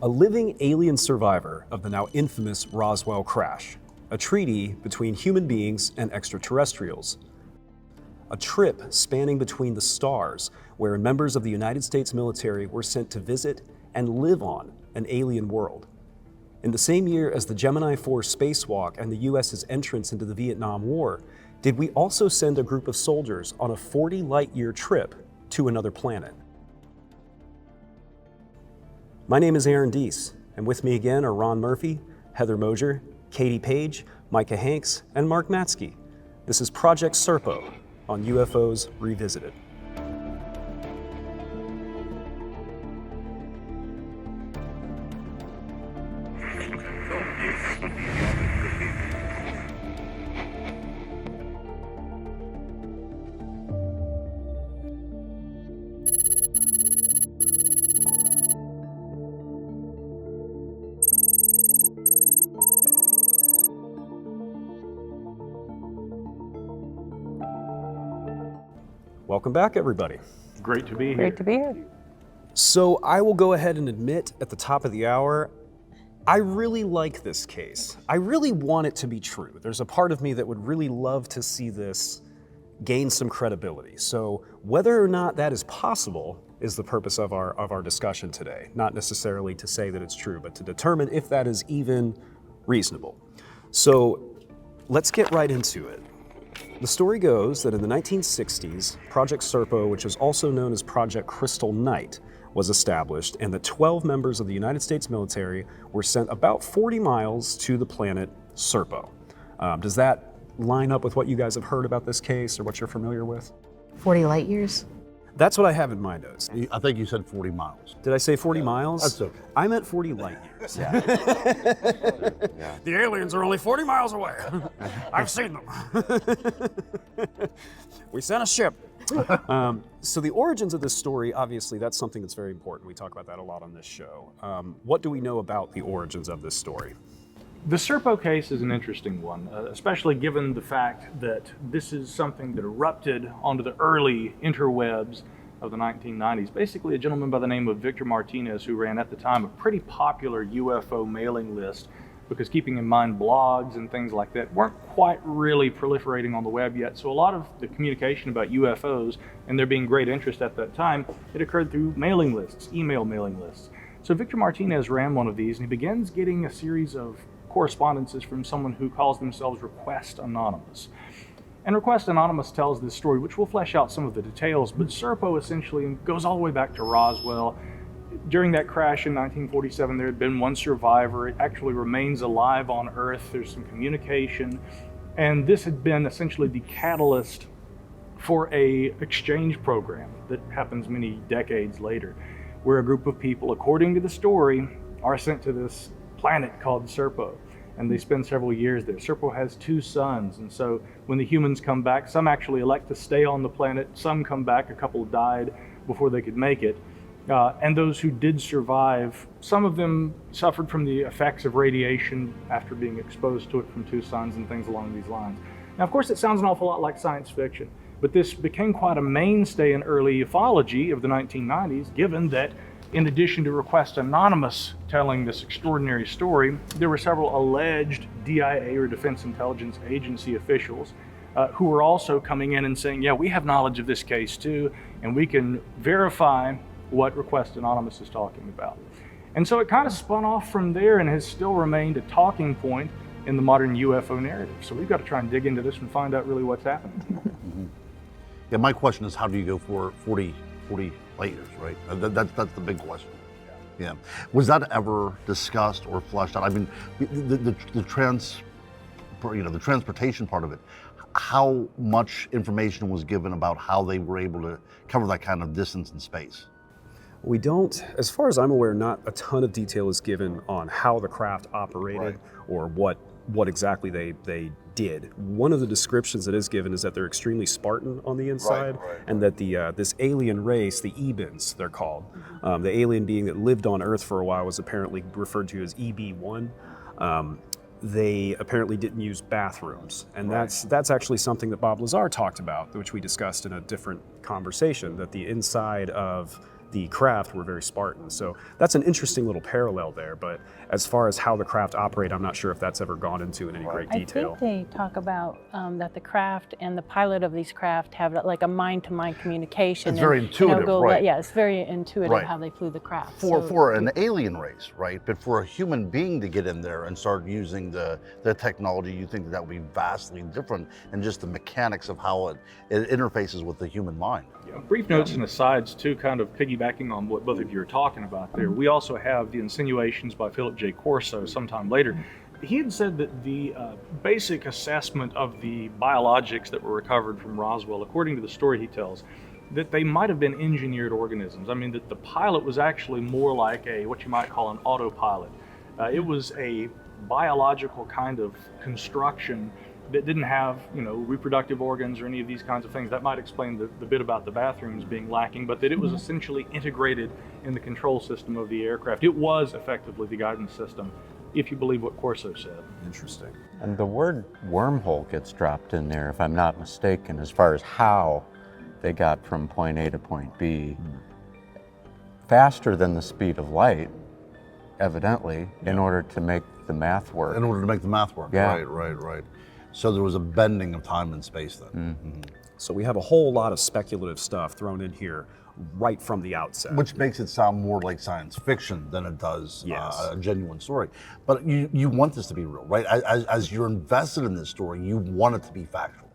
a living alien survivor of the now infamous Roswell crash, a treaty between human beings and extraterrestrials, a trip spanning between the stars where members of the United States military were sent to visit and live on an alien world. In the same year as the Gemini 4 spacewalk and the US's entrance into the Vietnam War, did we also send a group of soldiers on a 40 light-year trip to another planet? My name is Aaron Deese, and with me again are Ron Murphy, Heather Mosier, Katie Page, Micah Hanks, and Mark Matsky. This is Project Serpo on UFOs Revisited. Welcome back, everybody. Great to be here. Great to be here. So I will go ahead and admit at the top of the hour, I really like this case. I really want it to be true. There's a part of me that would really love to see this gain some credibility. So whether or not that is possible is the purpose of our discussion today. Not necessarily to say that it's true, but to determine if that is even reasonable. So let's get right into it. The story goes that in the 1960s, Project Serpo, which is also known as Project Crystal Knight, was established, and the 12 members of the United States military were sent about 40 miles to the planet Serpo. Does that line up with what you guys have heard about this case or what you're familiar with? 40 light years? That's what I have in mind. I think you said 40 miles. Did I say 40 miles? That's okay. I meant 40 light years. Yeah. The aliens are only 40 miles away. I've seen them. We sent a ship. So the origins of this story, obviously, that's something that's very important. We talk about that a lot on this show. What do we know about the origins of this story? The Serpo case is an interesting one, especially given the fact that this is something that erupted onto the early interwebs of the 1990s. Basically, a gentleman by the name of Victor Martinez, who ran at the time a pretty popular UFO mailing list, because keeping in mind blogs and things like that weren't quite really proliferating on the web yet. So a lot of the communication about UFOs and there being great interest at that time, it occurred through mailing lists, email mailing lists. So Victor Martinez ran one of these, and he begins getting a series of correspondences from someone who calls themselves Request Anonymous. And Request Anonymous tells this story, which will flesh out some of the details, but Serpo essentially goes all the way back to Roswell. During that crash in 1947, there had been one survivor. It actually remains alive on Earth. There's some communication. And this had been essentially the catalyst for a exchange program that happens many decades later, where a group of people, according to the story, are sent to this planet called Serpo, and they spend several years there. Serpo has 2 sons, and so when the humans come back, some actually elect to stay on the planet, some come back, a couple died before they could make it. And those who did survive, some of them suffered from the effects of radiation after being exposed to it from 2 sons and things along these lines. Now, of course, it sounds an awful lot like science fiction, but this became quite a mainstay in early ufology of the 1990s, given that in addition to Request Anonymous telling this extraordinary story, there were several alleged DIA or Defense Intelligence Agency officials who were also coming in and saying, yeah, we have knowledge of this case too, and we can verify what Request Anonymous is talking about. And so it kind of spun off from there and has still remained a talking point in the modern UFO narrative. So we've got to try and dig into this and find out really what's happening. Mm-hmm. Yeah, my question is, how do you go for 40 light years, right? That's the big question. Yeah. Was that ever discussed or fleshed out? I mean, the transportation part of it, how much information was given about how they were able to cover that kind of distance in space? We don't, as far as I'm aware, not a ton of detail is given on how the craft operated or what exactly they did. One of the descriptions that is given is that they're extremely Spartan on the inside, and that the this alien race, the Ebens, they're called, the alien being that lived on Earth for a while was apparently referred to as EB1. They apparently didn't use bathrooms, and that's actually something that Bob Lazar talked about, which we discussed in a different conversation, that the inside of the craft were very Spartan. So that's an interesting little parallel there. But as far as how the craft operate, I'm not sure if that's ever gone into in any great detail. I think they talk about that the craft and the pilot of these craft have like a mind-to-mind communication. It's very intuitive, right? Yeah, it's very intuitive Right. how they flew the craft. For an alien race, right? But for a human being to get in there and start using the technology, you think that would be vastly different in just the mechanics of how it interfaces with the human mind. Brief notes and asides too, kind of piggybacking on what both of you are talking about there. We also have the insinuations by Philip J. Corso sometime later. He had said that the basic assessment of the biologics that were recovered from Roswell, according to the story he tells, that they might have been engineered organisms. I mean, that the pilot was actually more like what you might call an autopilot. It was a biological kind of construction that didn't have, reproductive organs or any of these kinds of things. That might explain the bit about the bathrooms being lacking, but that it was essentially integrated in the control system of the aircraft. It was effectively the guidance system, if you believe what Corso said. Interesting. And the word wormhole gets dropped in there, if I'm not mistaken, as far as how they got from point A to point B faster than the speed of light, evidently, in order to make the math work. In order to make the math work. Yeah. Right. So there was a bending of time and space then. So we have a whole lot of speculative stuff thrown in here right from the outset. Which makes it sound more like science fiction than it does Yes. a genuine story. But you want this to be real, right? As you're invested in this story, you want it to be factual.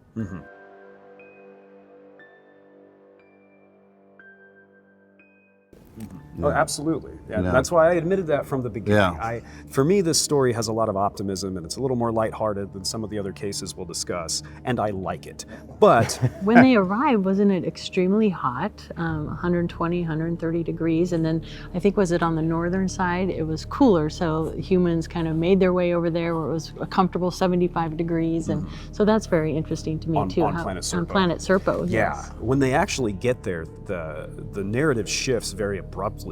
Oh, absolutely. Yeah, Yeah. That's why I admitted that from the beginning. Yeah. For me, this story has a lot of optimism, and it's a little more lighthearted than some of the other cases we'll discuss, and I like it. But When they arrived, wasn't it extremely hot, 120, 130 degrees? And then I think, was it on the northern side? It was cooler, so humans kind of made their way over there where it was a comfortable 75 degrees. And so that's very interesting to me On- too. on Planet Serpo. On Planet Serpo, yeah, yes. when they actually get there, the narrative shifts very abruptly.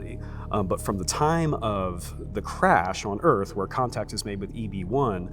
But from the time of the crash on Earth, where contact is made with EB1,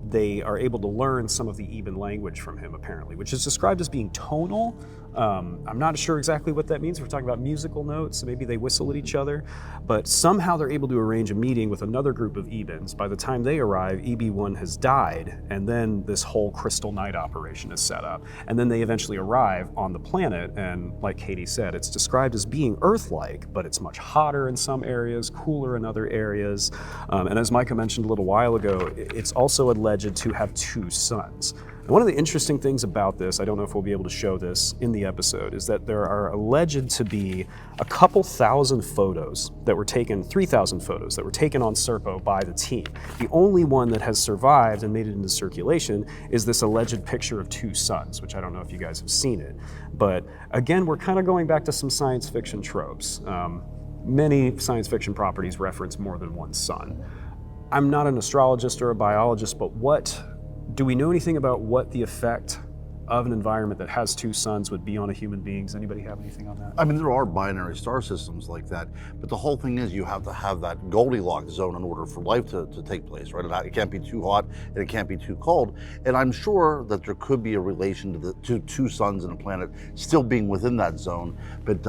they are able to learn some of the Eben language from him, apparently, which is described as being tonal. I'm not sure exactly what that means. We're talking about musical notes, so maybe they whistle at each other. But somehow they're able to arrange a meeting with another group of Ebens. By the time they arrive, EB1 has died, and then this whole Crystal Night operation is set up. And then they eventually arrive on the planet, and like Katie said, it's described as being Earth-like, but it's much hotter in some areas, cooler in other areas. And as Micah mentioned a little while ago, it's also alleged to have two suns. And one of the interesting things about this, I don't know if we'll be able to show this in the episode, is that there are alleged to be a couple thousand photos that were taken, 3,000 photos that were taken on Serpo by the team. The only one that has survived and made it into circulation is this alleged picture of two suns, which I don't know if you guys have seen it. But again, we're kind of going back to some science fiction tropes. Many science fiction properties reference more than one sun. I'm not an astrologist or a biologist, but do we know anything about what the effect of an environment that has two suns would be on a human being? Does anybody have anything on that? I mean, there are binary star systems like that, but the whole thing is you have to have that Goldilocks zone in order for life to take place, right? It can't be too hot and it can't be too cold. And I'm sure that there could be a relation to two suns and a planet still being within that zone, but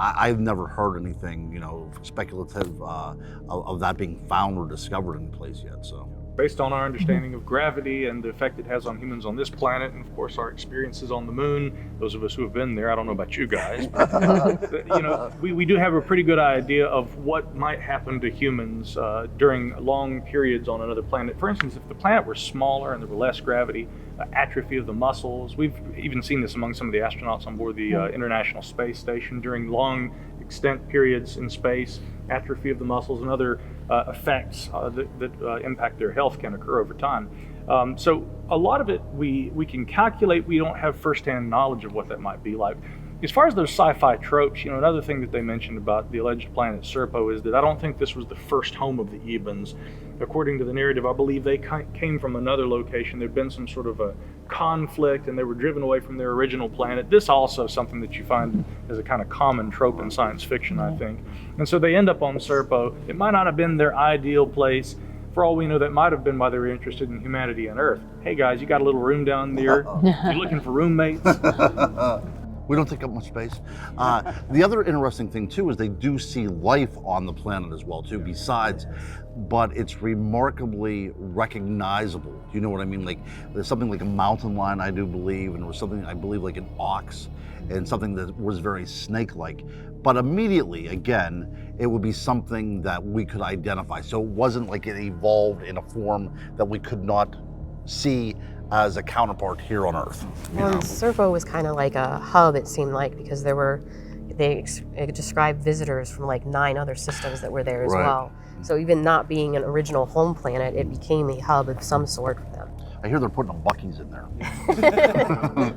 I've never heard anything, speculative of that being found or discovered in place yet. So. Based on our understanding of gravity and the effect it has on humans on this planet, and of course our experiences on the moon, those of us who have been there, I don't know about you guys, but, we do have a pretty good idea of what might happen to humans during long periods on another planet. For instance, if the planet were smaller and there were less gravity, atrophy of the muscles. We've even seen this among some of the astronauts on board the International Space Station during long extent periods in space. Atrophy of the muscles and other effects that impact their health can occur over time. So a lot of it we can calculate. We don't have firsthand knowledge of what that might be like. As far as those sci-fi tropes, another thing that they mentioned about the alleged planet Serpo is that I don't think this was the first home of the Ebens. According to the narrative, I believe they came from another location. There'd been some sort of a conflict and they were driven away from their original planet. This also is something that you find as a kind of common trope in science fiction, I think. And so they end up on Serpo. It might not have been their ideal place. For all we know, that might have been why they were interested in humanity on Earth. Hey guys, you got a little room down there? You looking for roommates? We don't take up much space. The other interesting thing too is they do see life on the planet as well too, besides, but it's remarkably recognizable. Do you know what I mean? Like there's something like a mountain lion, I do believe, and there was something I believe like an ox, and something that was very snake-like. But immediately, again, it would be something that we could identify. So it wasn't like it evolved in a form that we could not see as a counterpart here on Earth. Well, and Serpo was kind of like a hub, it seemed like, because they described visitors from like 9 other systems that were there as Right. well. So even not being an original home planet, it became a hub of some sort for them. I hear they're putting a Buc-ee's in there.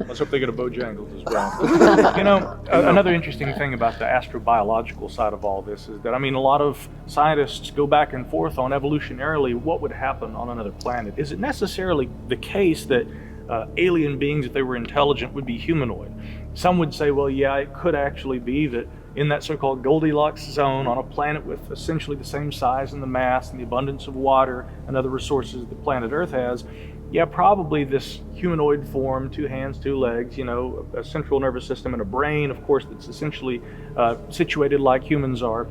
Let's hope they get a Bojangles as well. You know, another interesting thing about the astrobiological side of all this is that, I mean, a lot of scientists go back and forth on evolutionarily what would happen on another planet. Is it necessarily the case that alien beings, if they were intelligent, would be humanoid? Some would say, well, yeah, it could actually be that in that so-called Goldilocks zone on a planet with essentially the same size and the mass and the abundance of water and other resources that planet Earth has, yeah, probably this humanoid form, 2 hands, 2 legs, you know, a central nervous system and a brain, of course, that's essentially situated like humans are.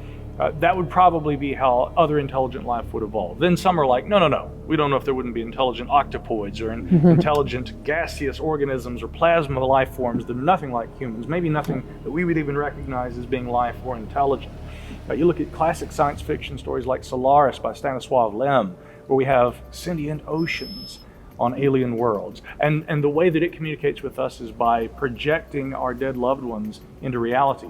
That would probably be how other intelligent life would evolve. Then some are like, no, we don't know if there wouldn't be intelligent octopoids or intelligent gaseous organisms or plasma life forms that are nothing like humans, maybe nothing that we would even recognize as being life or intelligent. You look at classic science fiction stories like Solaris by Stanislav Lem, where we have sentient oceans on alien worlds. And the way that it communicates with us is by projecting our dead loved ones into reality,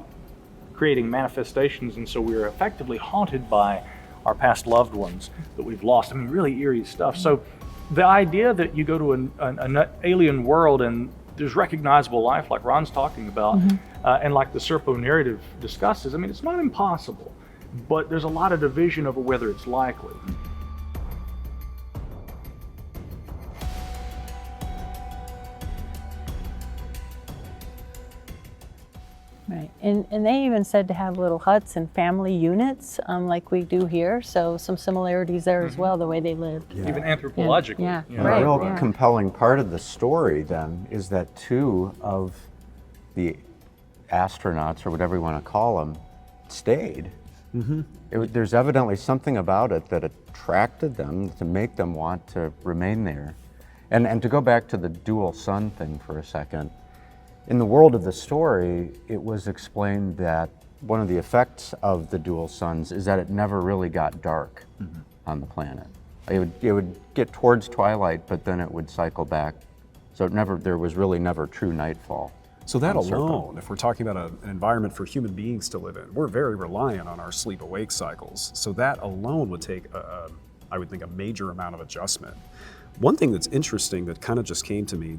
creating manifestations, and so we're effectively haunted by our past loved ones that we've lost. I mean, really eerie stuff. So the idea that you go to an alien world and there's recognizable life like Ron's talking about, and like the Serpo narrative discusses, I mean, it's not impossible, but there's a lot of division over whether it's likely. Right, and they even said to have little huts and family units like we do here, so some similarities there as well, the way they lived. Even anthropologically. Yeah, you know. right. A real yeah. compelling part of the story then is that 2 of the astronauts, or whatever you want to call them, stayed. There's evidently something about it that attracted them to make them want to remain there. And to go back to the dual sun thing for a second, in the world of the story, it was explained that one of the effects of the dual suns is that it never really got dark on the planet. It would get towards twilight, but then it would cycle back. So there was really never true nightfall. So that on Serpo. alone, if we're talking about an environment for human beings to live in, we're very reliant on our sleep-awake cycles. So that alone would take, I would think, a major amount of adjustment. One thing that's interesting that kind of just came to me,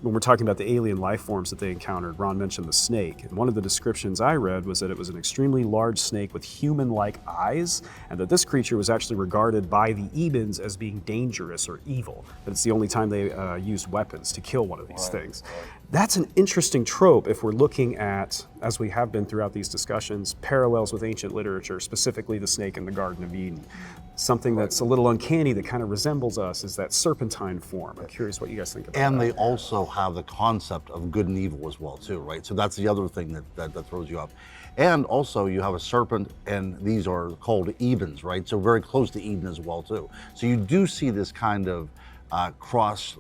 when we're talking about the alien life forms that they encountered, Ron mentioned the snake. And one of the descriptions I read was that it was an extremely large snake with human-like eyes, and that this creature was actually regarded by the Ebens as being dangerous or evil. That it's the only time they used weapons to kill one of these things. That's an interesting trope if we're looking at, as we have been throughout these discussions, parallels with ancient literature, specifically the snake in the Garden of Eden. Something that's a little uncanny that kind of resembles us is that serpentine form. I'm curious what you guys think about And that. they also have the concept of good and evil as well too, right? So that's the other thing that throws you off. And also you have a serpent, and these are called Ebens, right? So very close to Eden as well too. So you do see this kind of cross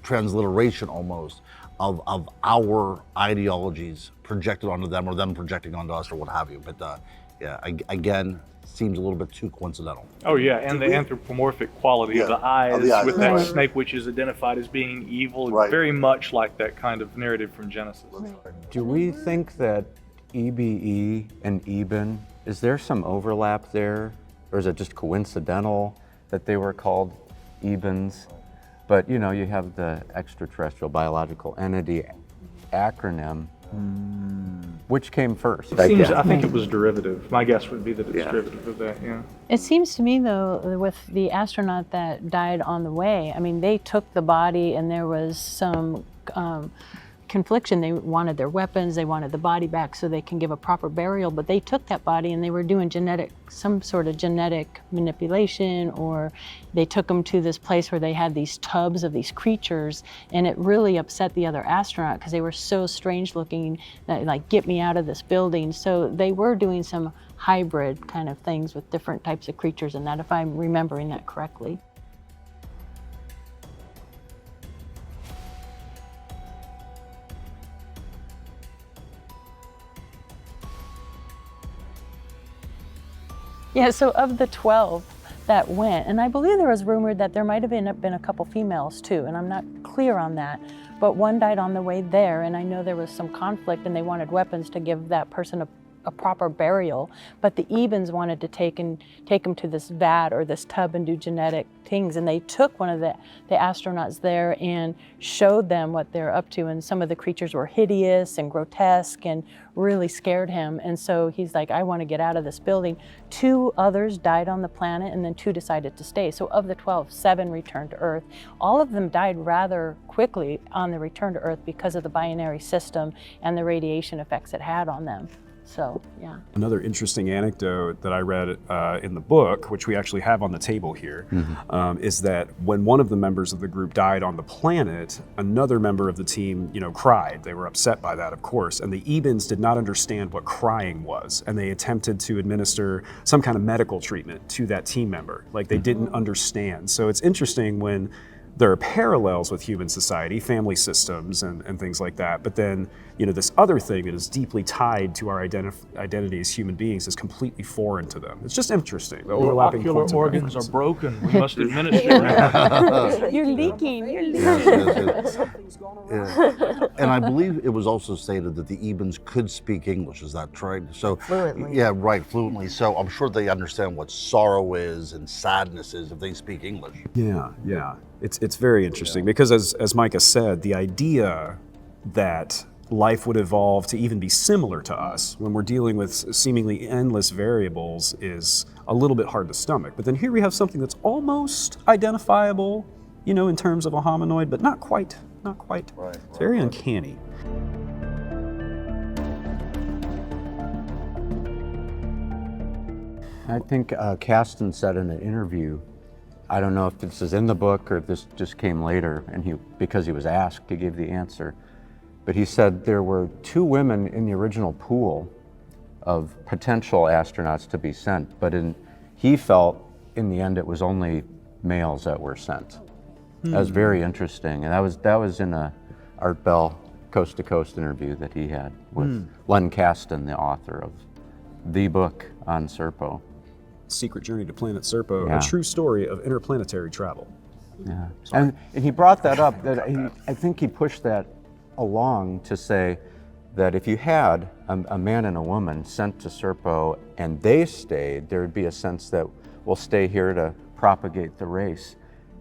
transliteration almost of our ideologies projected onto them, or them projecting onto us, or what have you. But yeah, again, seems a little bit too coincidental. Oh yeah, and the anthropomorphic quality of the eyes, eyes, with that right. snake which is identified as being evil, Right. very much like that kind of narrative from Genesis. Do we think that EBE and Eben, is there some overlap there? Or is it just coincidental that they were called Ebens? But you know, you have the extraterrestrial biological entity acronym. Which came first? I think it was derivative. My guess would be that it's derivative of that, yeah. It seems to me, though, with the astronaut that died on the way, I mean, they took the body and there was some confliction. They wanted their weapons, they wanted the body back so they can give a proper burial, but they took that body and they were doing some sort of genetic manipulation, or they took them to this place where they had these tubs of these creatures, and it really upset the other astronaut because they were so strange looking that, like, get me out of this building. So they were doing some hybrid kind of things with different types of creatures and that, if I'm remembering that correctly. Yeah, so of the 12 that went, and I believe there was rumored that there might have been a couple females too, and I'm not clear on that, but one died on the way there, and I know there was some conflict and they wanted weapons to give that person a proper burial, but the Ebens wanted to take him to this vat or this tub and do genetic things, and they took one of the astronauts there and showed them what they're up to, and some of the creatures were hideous and grotesque and really scared him, and so he's like, I want to get out of this building. 2 others died on the planet, and then 2 decided to stay. So of the 12, 7 returned to Earth. All of them died rather quickly on the return to Earth because of the binary system and the radiation effects it had on them. So, yeah. Another interesting anecdote that I read in the book, which we actually have on the table here, is that when one of the members of the group died on the planet, another member of the team, cried. They were upset by that, of course, and the Ebens did not understand what crying was, and they attempted to administer some kind of medical treatment to that team member. Like, they didn't understand. So it's interesting when there are parallels with human society, family systems, and things like that. But then, this other thing that is deeply tied to our identity as human beings is completely foreign to them. It's just interesting. The overlapping ocular points of organs reference. are broken. We must administer. You're leaking. Something's gone wrong. Yeah. And I believe it was also stated that the Ebens could speak English. Is that right? So Fluently. Yeah, right, fluently. So I'm sure they understand what sorrow is and sadness is if they speak English. Yeah. It's very interesting because, as Micah said, the idea that life would evolve to even be similar to us when we're dealing with seemingly endless variables is a little bit hard to stomach. But then here we have something that's almost identifiable, in terms of a hominoid, but not quite. Right. It's very uncanny. I think Kasten said in an interview, I don't know if this is in the book or if this just came later, and because he was asked, he gave the answer. But he said there were 2 women in the original pool of potential astronauts to be sent, but he felt in the end it was only males that were sent. That was very interesting, and that was in a Art Bell Coast to Coast interview that he had with Len Kasten, the author of the book on Serpo. Secret Journey to Planet Serpo, Yeah. a true story of interplanetary travel. Yeah, and he brought that up, that I think he pushed that along to say that if you had a man and a woman sent to Serpo and they stayed, there would be a sense that we'll stay here to propagate the race.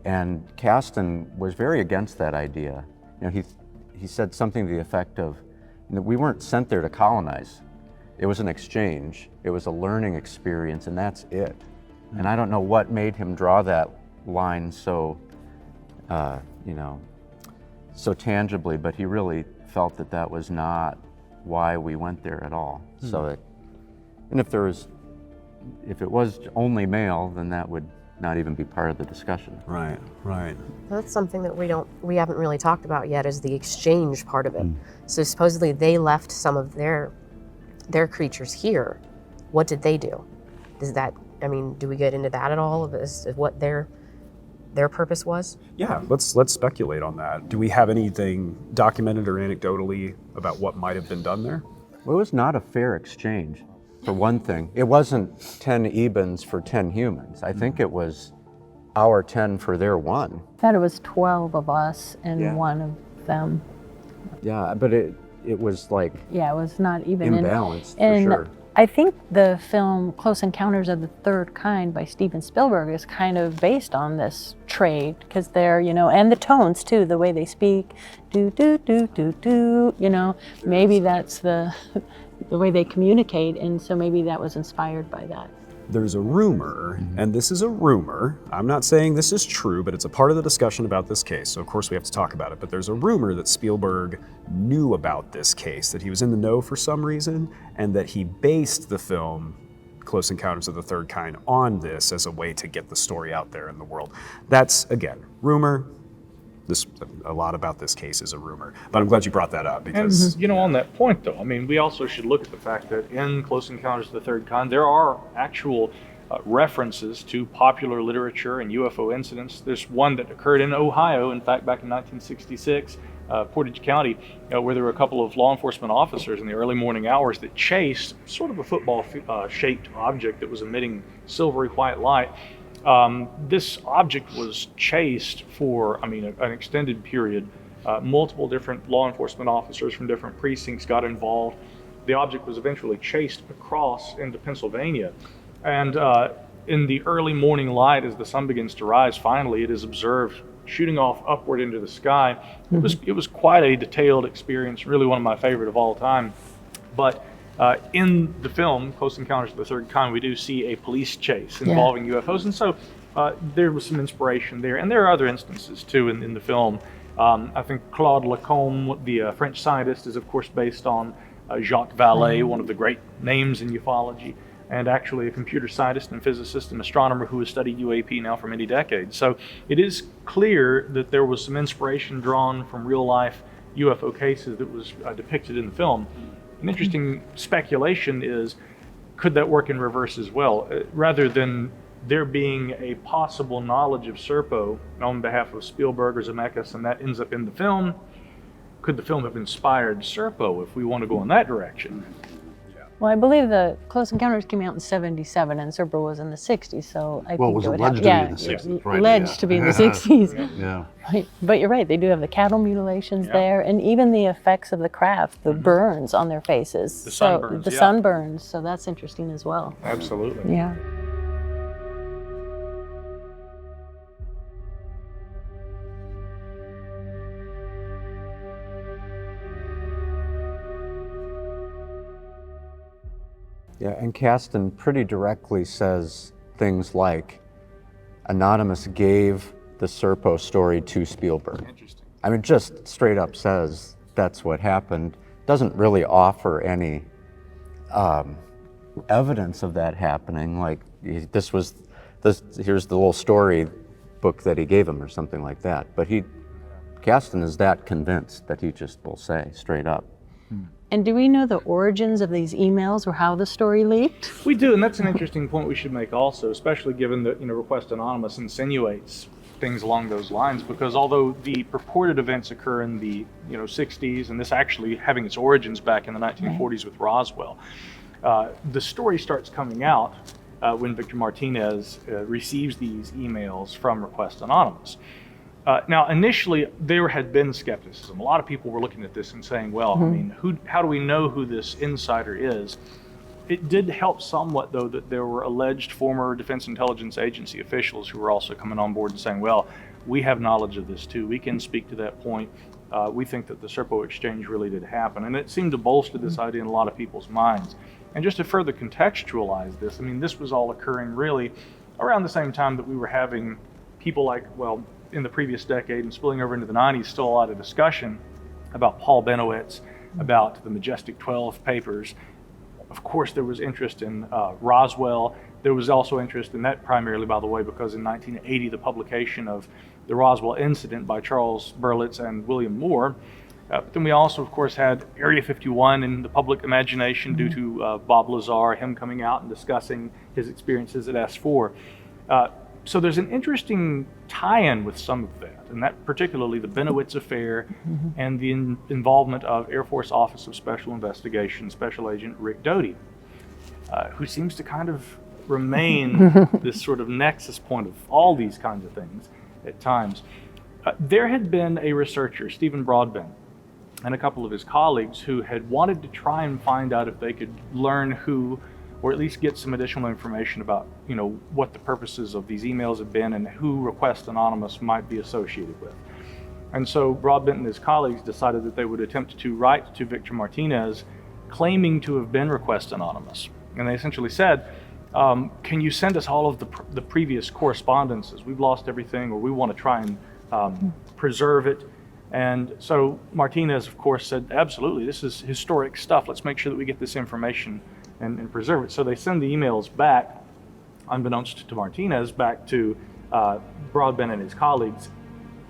And Kasten was very against that idea. He said something to the effect of, we weren't sent there to colonize. It was an exchange. It was a learning experience, and that's it. And I don't know what made him draw that line so, so tangibly, but he really felt that that was not why we went there at all. So, and if it was only male, then that would not even be part of the discussion. Right. That's something that we haven't really talked about yet, is the exchange part of it. So supposedly they left some of their creatures here. What did they do? Do we get into that at all? Is what their purpose was? Yeah, let's speculate on that. Do we have anything documented or anecdotally about what might have been done there? Well, it was not a fair exchange, for one thing. It wasn't 10 Ebens for 10 humans. I think it was our 10 for their 1. I thought it was 12 of us and Yeah. 1 of them. Yeah, but it was like Yeah, it was not even imbalanced, and for sure. I think the film Close Encounters of the Third Kind by Steven Spielberg is kind of based on this trade, because they're, and the tones too, the way they speak, do do do do do, maybe that's the way they communicate, and so maybe that was inspired by that. there's a rumor, and this is a rumor, I'm not saying this is true, but it's a part of the discussion about this case, so of course we have to talk about it, but there's a rumor that Spielberg knew about this case, that he was in the know for some reason, and that he based the film Close Encounters of the Third Kind on this as a way to get the story out there in the world. That's, again, rumor. A lot about this case is a rumor, but I'm glad you brought that up because... And, on that point, though, I mean, we also should look at the fact that in Close Encounters of the Third Kind, there are actual references to popular literature and UFO incidents. There's one that occurred in Ohio, in fact, back in 1966, Portage County, where there were a couple of law enforcement officers in the early morning hours that chased sort of a football-shaped object that was emitting silvery white light. This object was chased for, an extended period. Multiple different law enforcement officers from different precincts got involved. The object was eventually chased across into Pennsylvania. And in the early morning light, as the sun begins to rise, finally it is observed shooting off upward into the sky. It was quite a detailed experience, really one of my favorite of all time. But in the film, Close Encounters of the Third Kind, we do see a police chase involving UFOs, and so there was some inspiration there. And there are other instances, too, in the film. I think Claude Lacombe, the French scientist, is, of course, based on Jacques Vallée, one of the great names in ufology, and actually a computer scientist and physicist and astronomer who has studied UAP now for many decades. So it is clear that there was some inspiration drawn from real-life UFO cases that was depicted in the film. An interesting speculation is, could that work in reverse as well? Rather than there being a possible knowledge of Serpo on behalf of Spielberg or Zemeckis, and that ends up in the film, could the film have inspired Serpo if we want to go in that direction? Well, I believe the Close Encounters came out in '77, and Serpo was in the '60s, so I think Well, it was it would alleged have, to be in the 60s, right? alleged to be in the '60s. Yeah. Right. But you're right, they do have the cattle mutilations there, and even the effects of the craft, the burns on their faces. The sunburns, The yeah. sunburns, so that's interesting as well. Absolutely. Yeah. Yeah, and Kasten pretty directly says things like, Anonymous gave the Serpo story to Spielberg. Interesting. I mean, just straight up says that's what happened. Doesn't really offer any evidence of that happening. Like, here's the little story book that he gave him or something like that. But Kasten is that convinced that he just will say straight up. And do we know the origins of these emails or how the story leaked? We do, and that's an interesting point we should make also, especially given that Request Anonymous insinuates things along those lines, because although the purported events occur in the 60s, and this actually having its origins back in the 1940s with Roswell, the story starts coming out when Victor Martinez receives these emails from Request Anonymous. Now, initially, there had been skepticism. A lot of people were looking at this and saying, well, how do we know who this insider is? It did help somewhat, though, that there were alleged former Defense Intelligence Agency officials who were also coming on board and saying, well, we have knowledge of this, too. We can speak to that point. We think that the Serpo exchange really did happen. And it seemed to bolster this idea in a lot of people's minds. And just to further contextualize this, this was all occurring really around the same time that we were having people like, in the previous decade and spilling over into the 90s, still a lot of discussion about Paul Benowitz, about the Majestic 12 papers. Of course, there was interest in Roswell. There was also interest in that primarily, by the way, because in 1980, the publication of the Roswell incident by Charles Berlitz and William Moore. But then we also, of course, had Area 51 in the public imagination due to Bob Lazar, him coming out and discussing his experiences at S4. So there's an interesting tie-in with some of that, and that particularly the Benowitz affair and the involvement of Air Force Office of Special Investigation Special Agent Rick Doty, who seems to kind of remain this sort of nexus point of all these kinds of things at times. There had been a researcher, Stephen Broadbent, and a couple of his colleagues who had wanted to try and find out if they could learn who, or at least get some additional information about, what the purposes of these emails have been and who Request Anonymous might be associated with. And so Broadbent and his colleagues decided that they would attempt to write to Victor Martinez claiming to have been Request Anonymous. And they essentially said, can you send us all of the previous correspondences? We've lost everything, or we want to try and preserve it. And so Martinez, of course, said, absolutely, this is historic stuff. Let's make sure that we get this information and preserve it. So they send the emails back, unbeknownst to Martinez, back to Broadbent and his colleagues,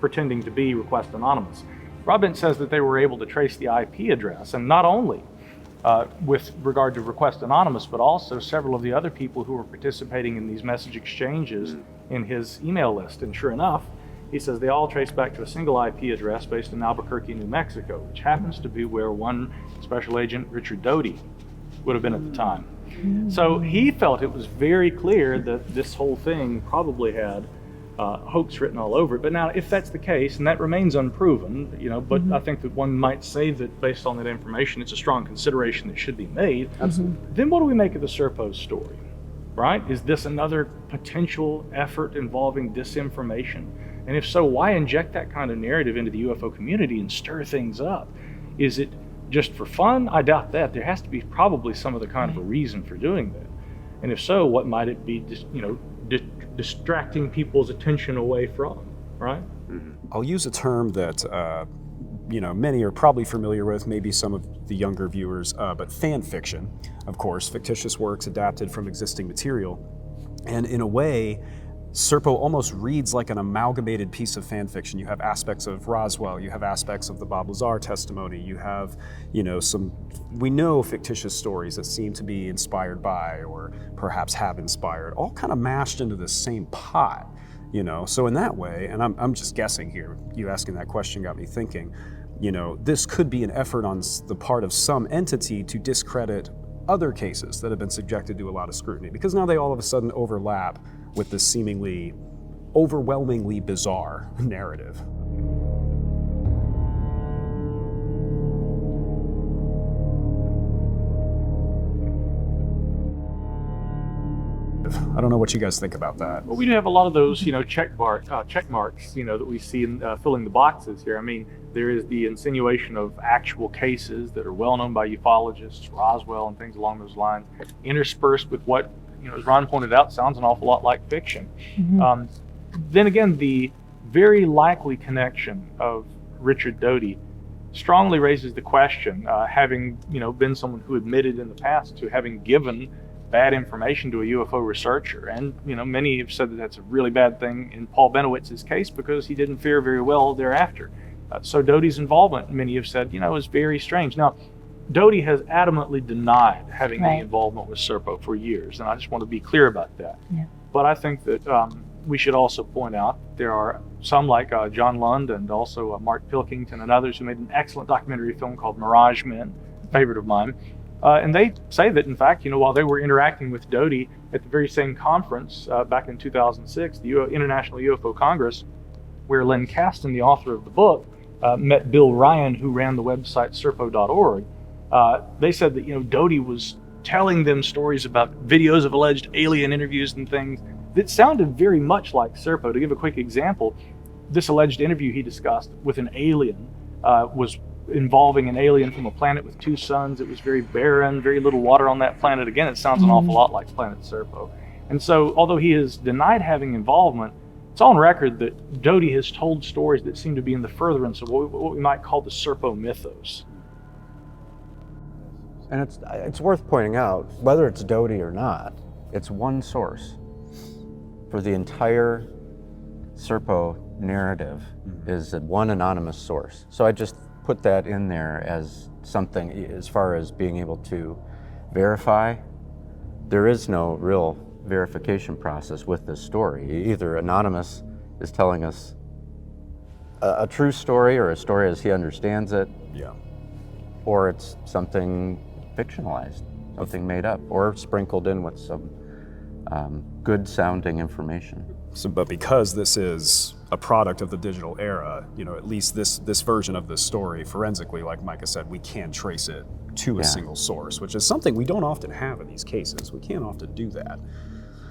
pretending to be Request Anonymous. Broadbent says that they were able to trace the IP address, and not only with regard to Request Anonymous, but also several of the other people who were participating in these message exchanges in his email list. And sure enough, he says they all trace back to a single IP address based in Albuquerque, New Mexico, which happens to be where one Special Agent Richard Doty would have been at the time. So he felt it was very clear that this whole thing probably had hoax written all over it. But now, if that's the case, and that remains unproven, but I think that one might say that based on that information, it's a strong consideration that should be made. Then what do we make of the Serpo story, right? Is this another potential effort involving disinformation? And if so, why inject that kind of narrative into the UFO community and stir things up? Is it just for fun? I doubt that. There has to be probably some other kind of a reason for doing that. And if so, what might it be, distracting people's attention away from, right? I'll use a term that many are probably familiar with, maybe some of the younger viewers, but fan fiction, of course, fictitious works adapted from existing material. And in a way, Serpo almost reads like an amalgamated piece of fan fiction. You have aspects of Roswell, you have aspects of the Bob Lazar testimony, you have, we know fictitious stories that seem to be inspired by, or perhaps have inspired, all kind of mashed into this same pot, So in that way, and I'm just guessing here, you asking that question got me thinking, this could be an effort on the part of some entity to discredit other cases that have been subjected to a lot of scrutiny, because now they all of a sudden overlap with this seemingly overwhelmingly bizarre narrative. I don't know what you guys think about that. Well, we do have a lot of those, check marks, that we see in filling the boxes here. I mean, there is the insinuation of actual cases that are well known by ufologists, Roswell and things along those lines, interspersed with what, as Ron pointed out, sounds an awful lot like fiction. Then again, the very likely connection of Richard Doty strongly raises the question, having been someone who admitted in the past to having given bad information to a UFO researcher, and many have said that that's a really bad thing in Paul Benowitz's case because he didn't fare very well thereafter. So Doty's involvement, many have said, is very strange. Now, Doty has adamantly denied having any involvement with Serpo for years, and I just want to be clear about that. Yeah. But I think that we should also point out there are some like John Lund and also Mark Pilkington and others who made an excellent documentary film called Mirage Men, a favorite of mine. And they say that, in fact, while they were interacting with Doty at the very same conference back in 2006, the International UFO Congress, where Len Kasten, the author of the book, met Bill Ryan, who ran the website serpo.org, they said that Doty was telling them stories about videos of alleged alien interviews and things that sounded very much like Serpo. To give a quick example, this alleged interview he discussed with an alien was involving an alien from a planet with 2 suns. It was very barren, very little water on that planet. Again, it sounds an awful lot like Planet Serpo. And so, although he has denied having involvement, it's on record that Doty has told stories that seem to be in the furtherance of what we might call the Serpo mythos. And it's worth pointing out, whether it's Doty or not, it's one source for the entire Serpo narrative is one anonymous source. So I just put that in there as something as far as being able to verify. There is no real verification process with this story. Either Anonymous is telling us a true story or a story as he understands it, or it's something fictionalized, something made up, or sprinkled in with some good sounding information. So, but because this is a product of the digital era, at least this version of this story, forensically, like Micah said, we can trace it to a single source, which is something we don't often have in these cases. We can't often do that.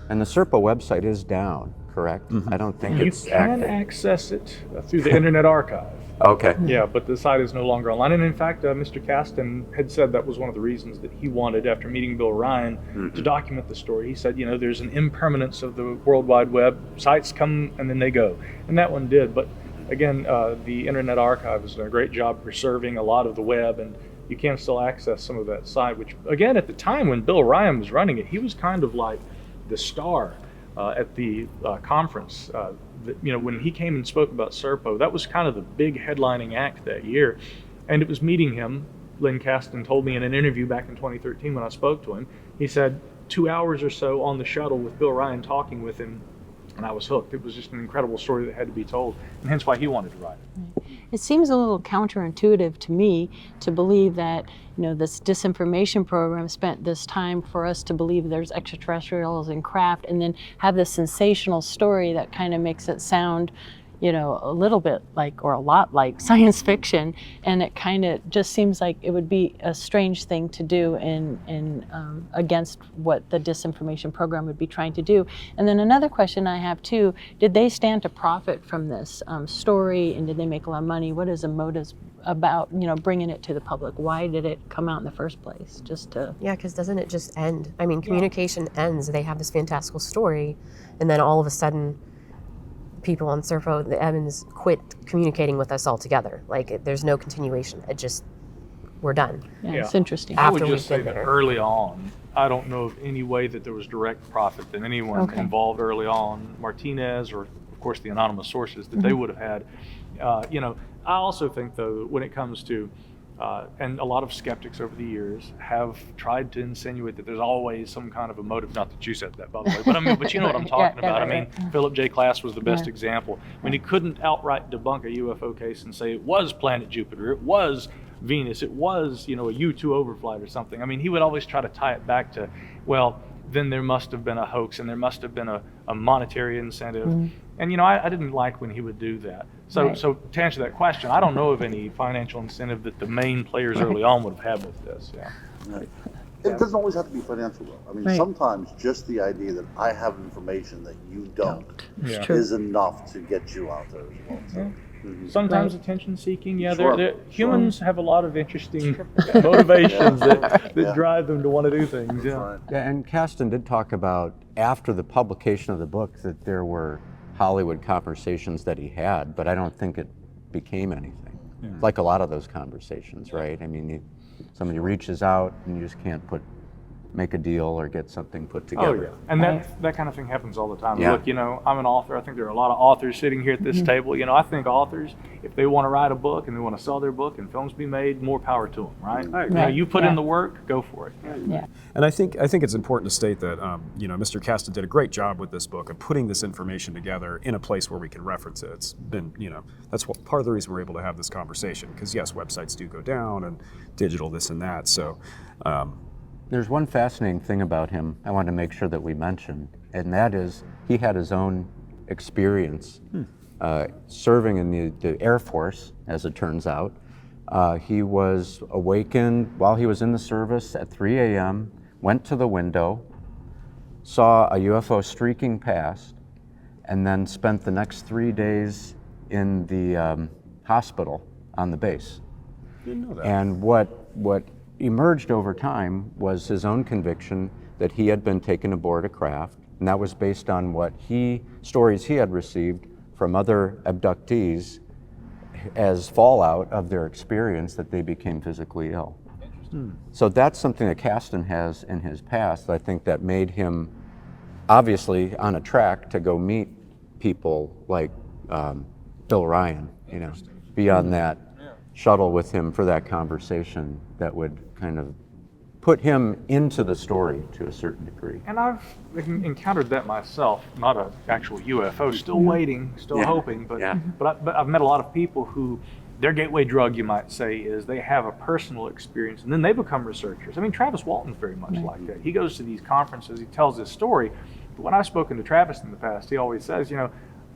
And the Serpo website is down, correct? I don't think it's active. You can access it through the Internet Archive. Okay. Yeah, but the site is no longer online. And in fact, Mr. Kasten had said that was one of the reasons that he wanted, after meeting Bill Ryan, to document the story. He said, there's an impermanence of the World Wide Web. Sites come and then they go. And that one did. But again, the Internet Archive has done a great job preserving a lot of the web, and you can still access some of that site, which, again, at the time when Bill Ryan was running it, he was kind of like the star at the conference. When he came and spoke about Serpo, that was kind of the big headlining act that year. And it was meeting him. Len Kasten told me in an interview back in 2013 when I spoke to him, he said 2 hours or so on the shuttle with Bill Ryan talking with him, and I was hooked. It was just an incredible story that had to be told, and hence why he wanted to write it. It seems a little counterintuitive to me to believe that this disinformation program spent this time for us to believe there's extraterrestrials and craft, and then have this sensational story that kind of makes it sound a little bit like, or a lot like, science fiction, and it kind of just seems like it would be a strange thing to do in against what the disinformation program would be trying to do. And then another question I have too, did they stand to profit from this story, and did they make a lot of money? What is the motives about bringing it to the public? Why did it come out in the first place? Just to... Yeah, because doesn't it just end? I mean, communication ends. They have this fantastical story, and then all of a sudden, people on Serpo, the Evans, quit communicating with us altogether. Like, there's no continuation. It just, we're done. Yeah, it's interesting. I would After just we've say been that there. early on, I don't know of any way that there was direct profit that anyone involved early on, Martinez or, of course, the anonymous sources, that they would have had. I also think, though, when it comes to, and a lot of skeptics over the years have tried to insinuate that there's always some kind of a motive. Not that you said that, by the way, but you know what I'm talking about. I mean, Philip J. Klass was the best example. When he couldn't outright debunk a UFO case and say it was planet Jupiter, it was Venus, it was, a U-2 overflight or something. I mean, he would always try to tie it back to, well, then there must have been a hoax and there must have been a monetary incentive. And, I didn't like when he would do that. So to answer that question, I don't know of any financial incentive that the main players early on would have had with this. Yeah. Right. It doesn't always have to be financial, though. I mean, sometimes just the idea that I have information that you don't is enough to get you out there as well. So. Sometimes attention seeking. Yeah, Sure. humans have a lot of interesting motivations that drive them to want to do things. Yeah. Right. Yeah, and Kasten did talk about, after the publication of the book, that there were Hollywood conversations that he had, but I don't think it became anything. Like a lot of those conversations, right? I mean, somebody reaches out and you just can't make a deal or get something put together. Oh, yeah. And that kind of thing happens all the time. Yeah. Look, I'm an author. I think there are a lot of authors sitting here at this table. I think authors, if they want to write a book and they want to sell their book and films be made, more power to them, right? You put in the work, go for it. Yeah. And I think it's important to state that Mr. Kasten did a great job with this book of putting this information together in a place where we can reference it. It's been, that's part of the reason we're able to have this conversation, because yes, websites do go down and digital this and that. So There's one fascinating thing about him I want to make sure that we mention, and that is he had his own experience serving in the Air Force, as it turns out. He was awakened while he was in the service at 3 a.m., went to the window, saw a UFO streaking past, and then spent the next 3 days in the hospital on the base. didn't know that. And what emerged over time was his own conviction that he had been taken aboard a craft, and that was based on stories he had received from other abductees as fallout of their experience that they became physically ill. So that's something that Kasten has in his past, I think, that made him obviously on a track to go meet people like Bill Ryan, be on that shuttle with him for that conversation that would kind of put him into the story to a certain degree. And I've encountered that myself, not an actual UFO, still waiting, still hoping, but I've met a lot of people who their gateway drug, you might say, is they have a personal experience and then they become researchers. I mean, Travis Walton's very much like that. He goes to these conferences, he tells his story, but when I've spoken to Travis in the past, he always says,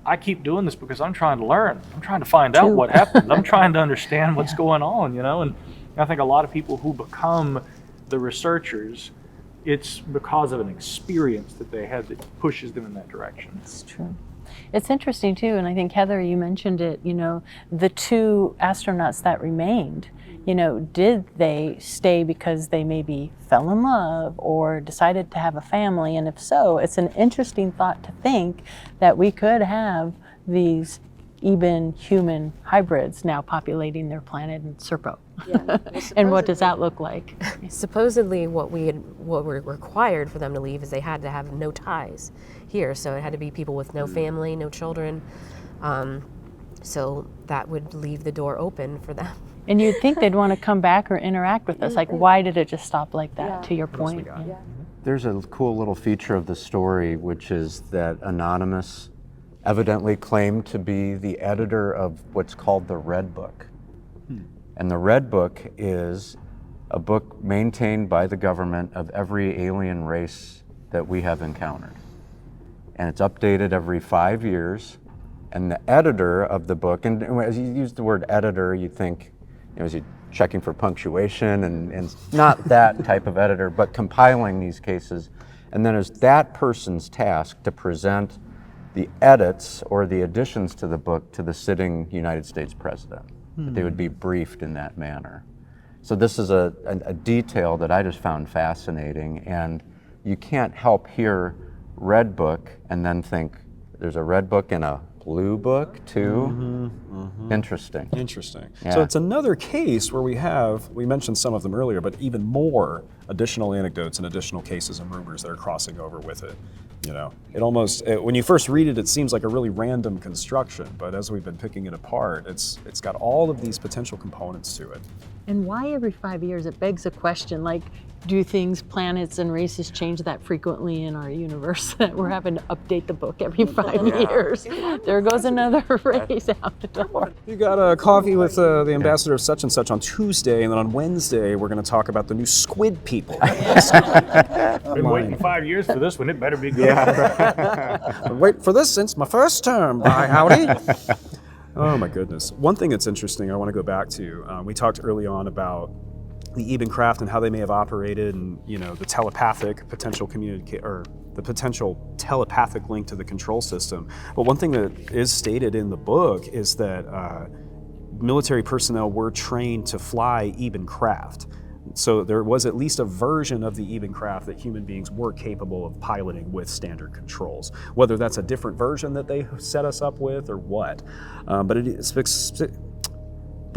I keep doing this because I'm trying to learn. I'm trying to find out what happened. I'm trying to understand what's going on, and I think a lot of people who become the researchers, it's because of an experience that they had that pushes them in that direction. It's true. It's interesting too, and I think Heather, you mentioned it, you know, the 2 astronauts that remained, you know, did they stay because they maybe fell in love or decided to have a family? And if so, it's an interesting thought to think that we could have these even human hybrids now populating their planet in Serpo. Yeah. Well, And what does that look like? supposedly what were required for them to leave is they had to have no ties here, so it had to be people with no family, no children, so that would leave the door open for them. And you'd think they'd want to come back or interact with us. Like, why did it just stop like that, to your point? Yeah. There's a cool little feature of the story, which is that Anonymous evidently claimed to be the editor of what's called the Red Book. And the Red Book is a book maintained by the government of every alien race that we have encountered. And it's updated every 5 years. And the editor of the book, and as you use the word editor, you think, you know, is he checking for punctuation and not that type of editor, but compiling these cases. And then it's that person's task to present the edits or the additions to the book to the sitting United States president. They would be briefed in that manner. So this is a detail that I just found fascinating, and you can't help hear Red Book and then think there's a Red Book and a Blue Book too. Interesting. Interesting. Yeah. So it's another case where we mentioned some of them earlier, but even more additional anecdotes and additional cases and rumors that are crossing over with it. You know, it almost, when you first read it, it seems like a really random construction, but as we've been picking it apart, it's got all of these potential components to it. And why every 5 years? It begs a question, like, do things, planets, and races change that frequently in our universe that we're having to update the book every 5 years? There goes another race out the door. You got a coffee with the ambassador of such and such on Tuesday, and then on Wednesday, we're going to talk about the new squid people. Been waiting 5 years for this one. It better be good. Been waiting for this since my first term. By howdy. Oh my goodness. One thing that's interesting I want to go back to, we talked early on about the Eben craft and how they may have operated, and you know, the telepathic potential or the potential telepathic link to the control system. But one thing that is stated in the book is that military personnel were trained to fly Eben craft. So there was at least a version of the Eben craft that human beings were capable of piloting with standard controls. Whether that's a different version that they set us up with or what. But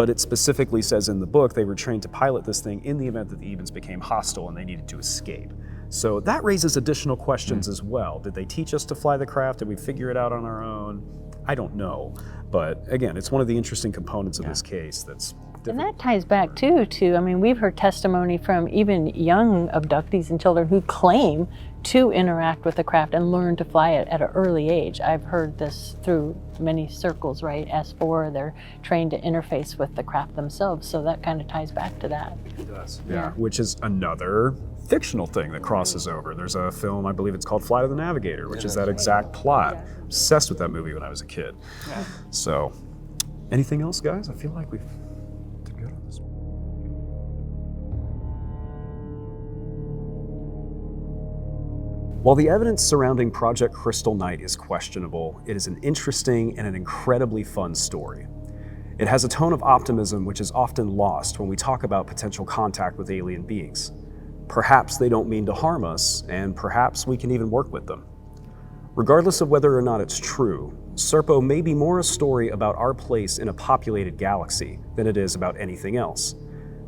it specifically says in the book they were trained to pilot this thing in the event that the Ebens became hostile and they needed to escape. So that raises additional questions as well. Did they teach us to fly the craft? Did we figure it out on our own? I don't know. But again, it's one of the interesting components of this case that's And that ties back too to, I mean, we've heard testimony from even young abductees and children who claim to interact with the craft and learn to fly it at an early age. I've heard this through many circles, right? S4, they're trained to interface with the craft themselves, so that kind of ties back to that. It does. Yeah, which is another fictional thing that crosses over. There's a film, I believe it's called Flight of the Navigator, which is that exact plot. Obsessed with that movie when I was a kid. So, anything else, guys? I feel like we've did good on this one. While the evidence surrounding Project Crystal Night is questionable, it is an interesting and an incredibly fun story. It has a tone of optimism which is often lost when we talk about potential contact with alien beings. Perhaps they don't mean to harm us, and perhaps we can even work with them. Regardless of whether or not it's true, Serpo may be more a story about our place in a populated galaxy than it is about anything else,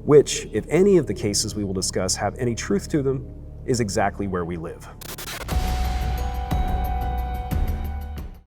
which, if any of the cases we will discuss have any truth to them, is exactly where we live.